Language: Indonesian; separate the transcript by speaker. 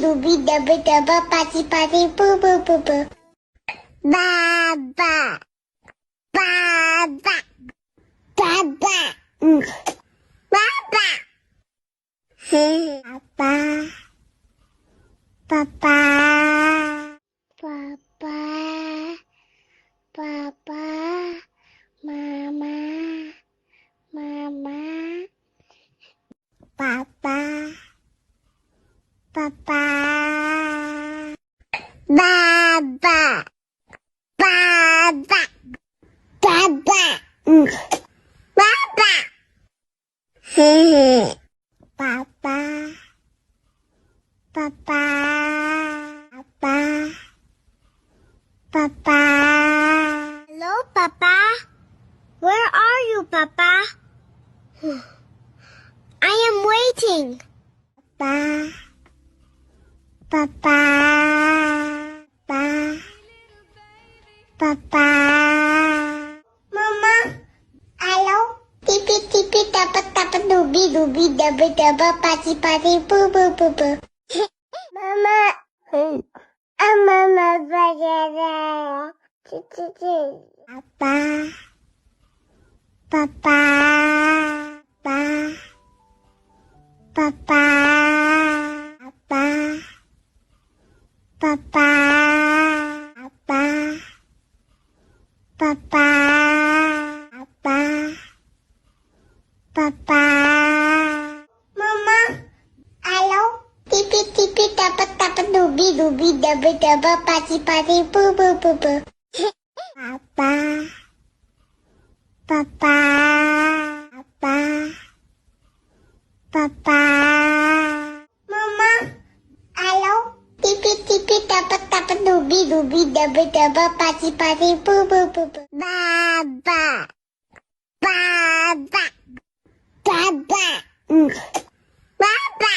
Speaker 1: dubi daba daba paci paci bu bu bu bu. Baba, baba, baba, baba. Papa, papa, papa, papa, mama, mama, papa, papa, baba, baba, baba, baba. Papa, papa, papa, papa. Hello, Papa. Where are you, Papa? I am waiting. Papa, papa, papa, papa. Mama, hello. Tipi tipi dapat dapat dubi dubi daba daba paci paci bu bu bu bu. Mama, mama belajar. Papa, papa, papa, papa, papa, papa, papa, papa, papa, papa. Mama, halo. Tipi tipi dapat dapat dubi dubi daba daba paci paci bu bu bu bu. Papa, papa, papa, papa. Mama, halo. Tipi tipi dapat dapat dubi dubi daba daba paci paci bu bu bu bu. Baba, baba, baba, baba.